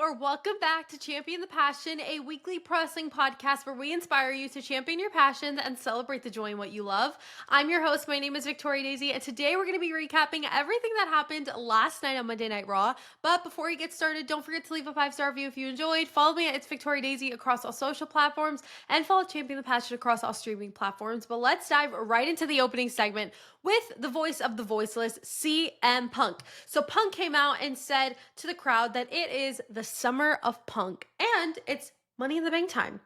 or welcome back to Champion the Passion, a weekly pro wrestling podcast where we inspire you to champion your passions and celebrate the joy in what you love. I'm your host. My name is Victoria Daisy, and today we're going to be recapping everything that happened last night on Monday Night Raw. But before we get started, don't forget to leave a 5-star review if you enjoyed. Follow me at It's Victoria Daisy across all social platforms, and follow Champion the Passion across all streaming platforms. But let's dive right into the opening segment with the voice of the voiceless, CM Punk. So Punk came out and said to the crowd that it is the summer of Punk and it's Money in the Bank time.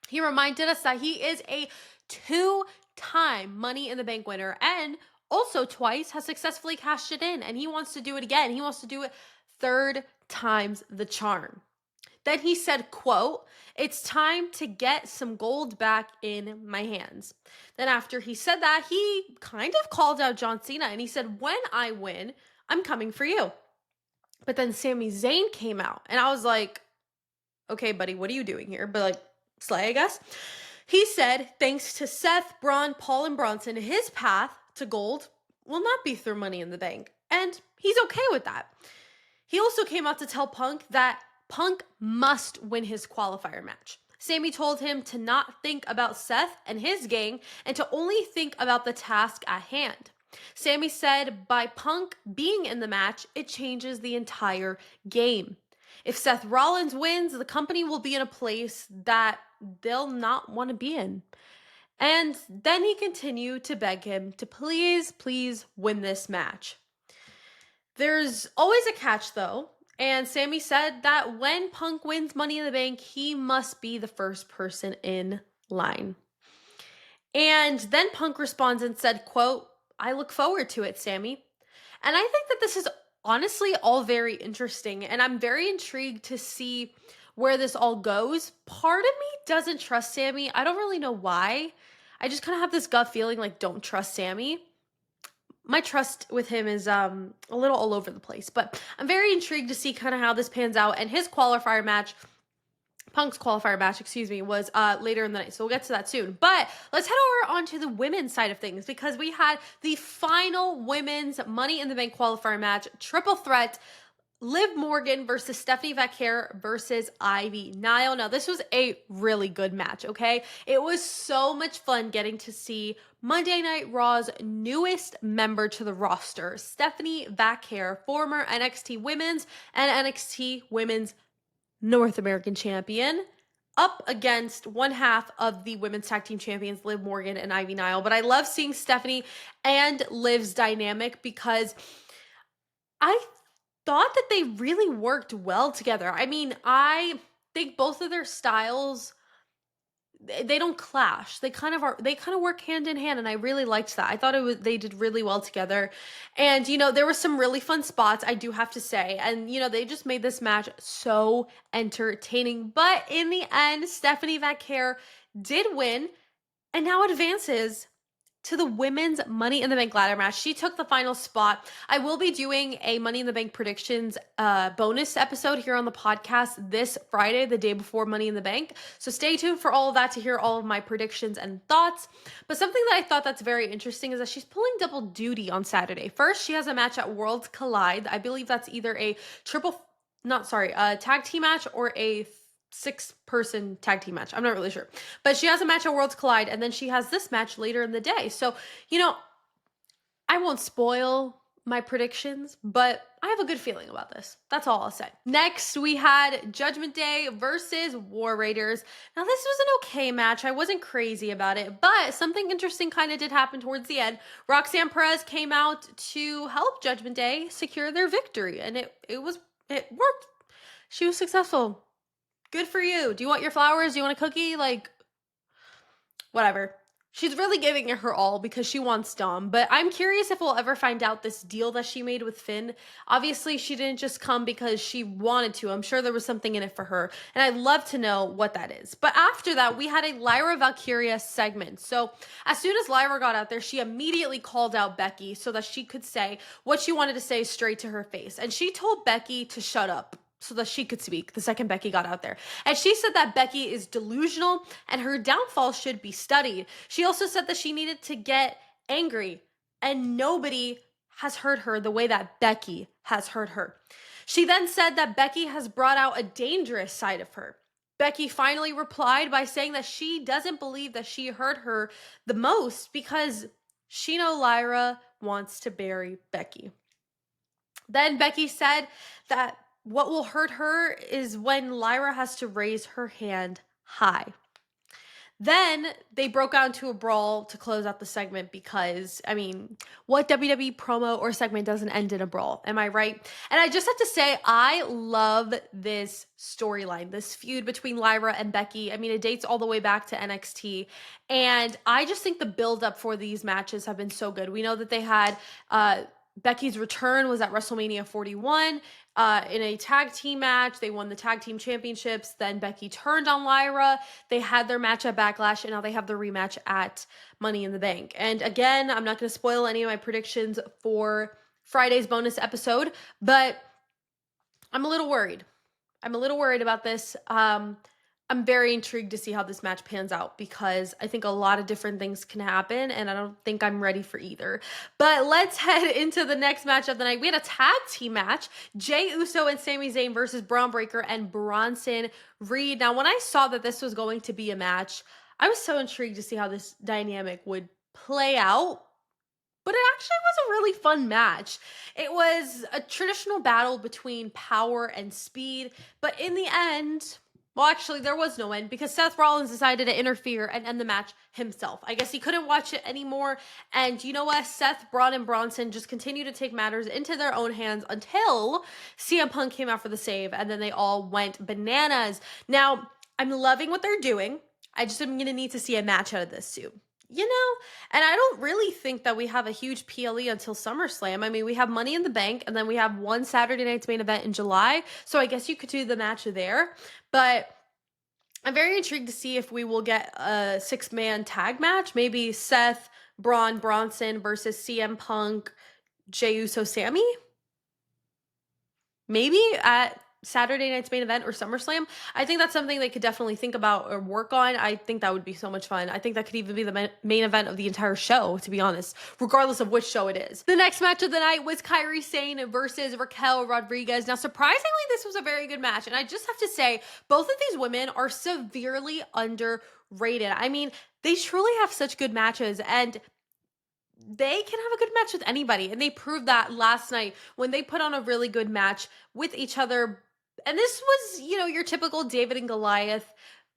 He reminded us that he is a 2-time Money in the Bank winner and also twice has successfully cashed it in, and he wants to do it again. He wants to do it 3rd time's the charm. Then he said, quote, "It's time to get some gold back in my hands." Then after he said that, he kind of called out John Cena and he said, "When I win, I'm coming for you." But then Sami Zayn came out and I was like, okay, buddy, what are you doing here? But like, slay, I guess. He said, thanks to Seth, Braun, Paul, and Bronson, his path to gold will not be through Money in the Bank. And he's okay with that. He also came out to tell Punk that Punk must win his qualifier match. Sami told him to not think about Seth and his gang and to only think about the task at hand. Sami said by Punk being in the match, it changes the entire game. If Seth Rollins wins, the company will be in a place that they'll not want to be in. And then he continued to beg him to please win this match. There's always a catch though. And Sami said that when Punk wins Money in the Bank, he must be the first person in line. And then Punk responds and said, quote, "I look forward to it, Sami." And I think that this is honestly all very interesting. And I'm very intrigued to see where this all goes. Part of me doesn't trust Sami. I don't really know why. I just kind of have this gut feeling like don't trust Sami. My trust with him is a little all over the place, but I'm very intrigued to see kind of how this pans out. And his qualifier match, Punk's qualifier match, was later in the night. So we'll get to that soon. But let's head over onto the women's side of things because we had the final women's Money in the Bank qualifier match, triple threat. Liv Morgan versus Stephanie Vaquer versus Ivy Nile. Now, this was a really good match, okay? It was so much fun getting to see Monday Night Raw's newest member to the roster, Stephanie Vaquer, former NXT Women's and NXT Women's North American Champion, up against one half of the women's tag team champions, Liv Morgan and Ivy Nile. But I love seeing Stephanie and Liv's dynamic because I thought that they really worked well together. I mean, I think both of their styles, they don't clash. They kind of work hand in hand, and I really liked that. I thought they did really well together. And there were some really fun spots, I do have to say. And they just made this match so entertaining. But in the end, Stephanie Vaquer did win and now advances to the women's Money in the Bank ladder match. She took the final spot. I will be doing a Money in the Bank predictions bonus episode here on the podcast this Friday, the day before Money in the Bank. So stay tuned for all of that to hear all of my predictions and thoughts. But something that I thought that's very interesting is that she's pulling double duty on Saturday. First, she has a match at Worlds Collide. I believe that's either a tag team match or a 6-person tag team match. I'm not really sure. But she has a match at Worlds Collide, and then she has this match later in the day. So, I won't spoil my predictions, but I have a good feeling about this. That's all I'll say. Next, we had Judgment Day versus War Raiders. Now, this was an okay match. I wasn't crazy about it, but something interesting kind of did happen towards the end. Roxanne Perez came out to help Judgment Day secure their victory, and it worked. She was successful. Good for you. Do you want your flowers? Do you want a cookie? Like, whatever. She's really giving it her all because she wants Dom. But I'm curious if we'll ever find out this deal that she made with Finn. Obviously, she didn't just come because she wanted to. I'm sure there was something in it for her. And I'd love to know what that is. But after that, we had a Lyra Valkyria segment. So as soon as Lyra got out there, she immediately called out Becky so that she could say what she wanted to say straight to her face. And she told Becky to shut up so that she could speak the second Becky got out there. And she said that Becky is delusional and her downfall should be studied. She also said that she needed to get angry and nobody has hurt her the way that Becky has hurt her. She then said that Becky has brought out a dangerous side of her. Becky finally replied by saying that she doesn't believe that she hurt her the most because she knows Lyra wants to bury Becky. Then Becky said that what will hurt her is when Lyra has to raise her hand high. Then they broke out into a brawl to close out the segment because, I mean, what WWE promo or segment doesn't end in a brawl? Am I right? And I just have to say, I love this storyline, this feud between Lyra and Becky. I mean, it dates all the way back to NXT. And I just think the buildup for these matches have been so good. We know that they had Becky's return was at WrestleMania 41 in a tag team match. They won the tag team championships. Then Becky turned on Lyra. They had their match at Backlash, and now they have the rematch at Money in the Bank. And again, I'm not going to spoil any of my predictions for Friday's bonus episode, but I'm a little worried. I'm a little worried about this. I'm very intrigued to see how this match pans out because I think a lot of different things can happen and I don't think I'm ready for either. But let's head into the next match of the night. We had a tag team match, Jey Uso and Sami Zayn versus Braun Breaker and Bronson Reed. Now, when I saw that this was going to be a match, I was so intrigued to see how this dynamic would play out. But it actually was a really fun match. It was a traditional battle between power and speed, but in the end, well, actually, there was no end because Seth Rollins decided to interfere and end the match himself. I guess he couldn't watch it anymore. And you know what? Seth, Braun, and Bronson just continued to take matters into their own hands until CM Punk came out for the save, and then they all went bananas. Now, I'm loving what they're doing. I just am going to need to see a match out of this too. You know, and I don't really think that we have a huge PLE until SummerSlam. I mean, we have Money in the Bank, and then we have one Saturday night's main event in July. So I guess you could do the match there. But I'm very intrigued to see if we will get a 6-man tag match. Maybe Seth, Braun, Bronson versus CM Punk, Jey Uso, Sammy. Maybe at Saturday night's main event or SummerSlam. I think that's something they could definitely think about or work on. I think that would be so much fun. I think that could even be the main event of the entire show, to be honest, regardless of which show it is. The next match of the night was Kairi Sane versus Raquel Rodriguez. Now, surprisingly, this was a very good match. And I just have to say, both of these women are severely underrated. I mean, they truly have such good matches, and they can have a good match with anybody. And they proved that last night when they put on a really good match with each other. And this was, you know, your typical David and Goliath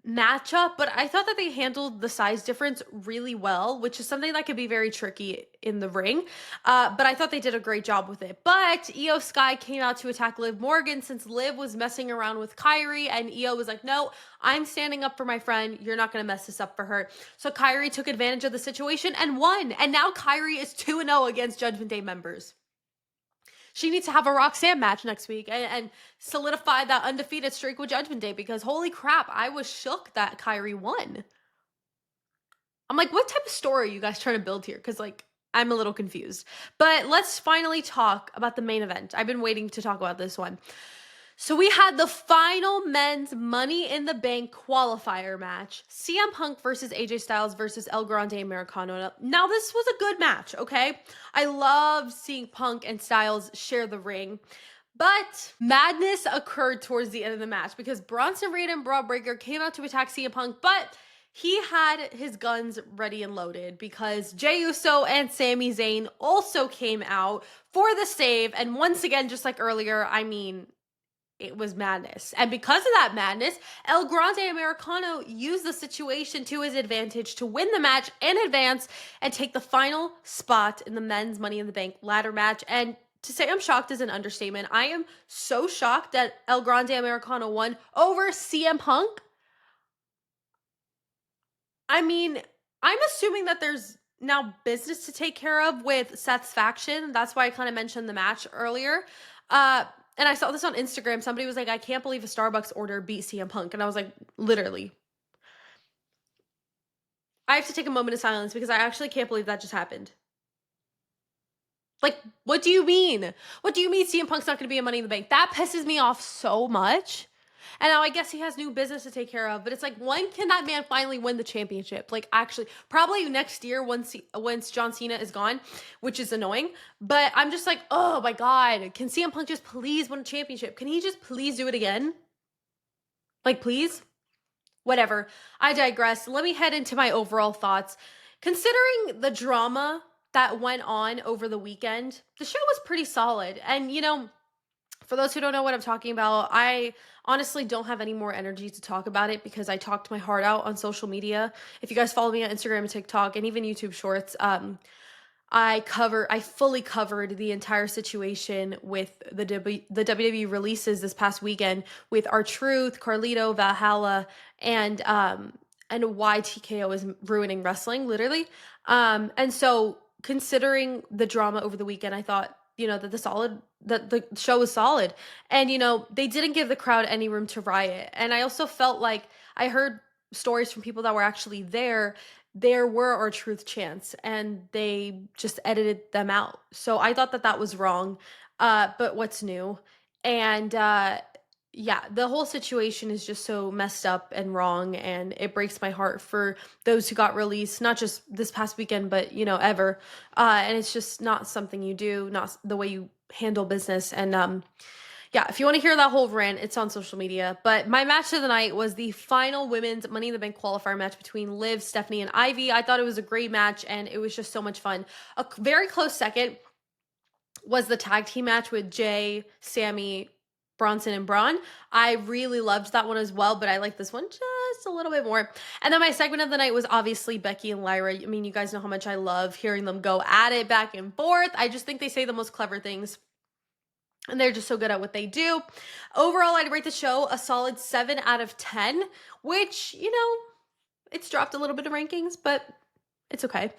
matchup, but I thought that they handled the size difference really well, which is something that could be very tricky in the ring. But I thought they did a great job with it. But Io Sky came out to attack Liv Morgan since Liv was messing around with Kairi, and Io was like, no, I'm standing up for my friend. You're not going to mess this up for her. So Kairi took advantage of the situation and won. And now Kairi is 2-0 against Judgment Day members. She needs to have a Roxanne match next week and solidify that undefeated streak with Judgment Day, because holy crap, I was shook that Kairi won. I'm like, what type of story are you guys trying to build here? Because, like, I'm a little confused. But let's finally talk about the main event. I've been waiting to talk about this one. So we had the final men's Money in the Bank qualifier match. CM Punk versus AJ Styles versus El Grande Americano. Now, this was a good match, okay? I loved seeing Punk and Styles share the ring. But madness occurred towards the end of the match because Bronson Reed and Braun Breaker came out to attack CM Punk, but he had his guns ready and loaded because Jey Uso and Sami Zayn also came out for the save. And once again, just like earlier, I mean, it was madness. And because of that madness, El Grande Americano used the situation to his advantage to win the match in advance and take the final spot in the men's Money in the Bank ladder match. And to say I'm shocked is an understatement. I am so shocked that El Grande Americano won over CM Punk. I mean, I'm assuming that there's now business to take care of with Seth's faction. That's why I kind of mentioned the match earlier. And I saw this on Instagram. Somebody was like, I can't believe a Starbucks order beat CM Punk. And I was like, literally. I have to take a moment of silence because I actually can't believe that just happened. Like, what do you mean? What do you mean CM Punk's not going to be in Money in the Bank? That pisses me off so much And now I guess he has new business to take care of, but it's like, when can that man finally win the championship? Like, actually, probably next year once John Cena is gone, which is annoying. But I'm just like, oh my God, can CM Punk just please win a championship? Can he just please do it again? Like, please? Whatever. I digress. Let me head into my overall thoughts. Considering the drama that went on over the weekend, the show was pretty solid. And, for those who don't know what I'm talking about, I honestly don't have any more energy to talk about it because I talked my heart out on social media. If you guys follow me on Instagram and TikTok and even YouTube Shorts, I fully covered the entire situation with the WWE releases this past weekend with R-Truth, Carlito, Valhalla, and why TKO is ruining wrestling, literally. And so considering the drama over the weekend, I thought, that the show was solid. And they didn't give the crowd any room to riot. And I also felt like I heard stories from people that were actually there were R-Truth chants and they just edited them out. So I thought that was wrong. But what's new? And yeah, the whole situation is just so messed up and wrong, and it breaks my heart for those who got released, not just this past weekend, but ever. And it's just not something you do, not the way you handle business. And yeah, if you want to hear that whole rant, it's on social media. But my match of the night was the final women's Money in the Bank qualifier match between Liv, Stephanie, and Ivy. I thought it was a great match, and it was just so much fun. A very close second was the tag team match with Jay, Sammy, Bronson, and Braun. I really loved that one as well, but I like this one just a little bit more. And then my segment of the night was obviously Becky and Lyra. I mean, you guys know how much I love hearing them go at it back and forth. I just think they say the most clever things, and they're just so good at what they do. Overall, I'd rate the show a solid 7 out of 10, which, it's dropped a little bit of rankings, but it's okay.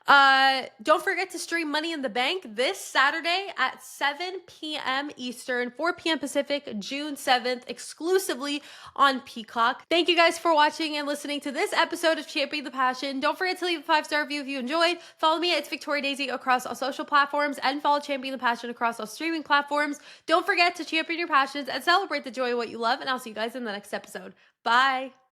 Don't forget to stream Money in the Bank this Saturday at 7 p.m. Eastern, 4 p.m. Pacific, June 7th, exclusively on Peacock. Thank you guys for watching and listening to this episode of Champion the Passion. Don't forget to leave a 5-star review if you enjoyed. Follow me at It's Victoria Daisy across all social platforms, and follow Champion the Passion across all streaming platforms. Don't forget to champion your passions and celebrate the joy of what you love, and I'll see you guys in the next episode. Bye!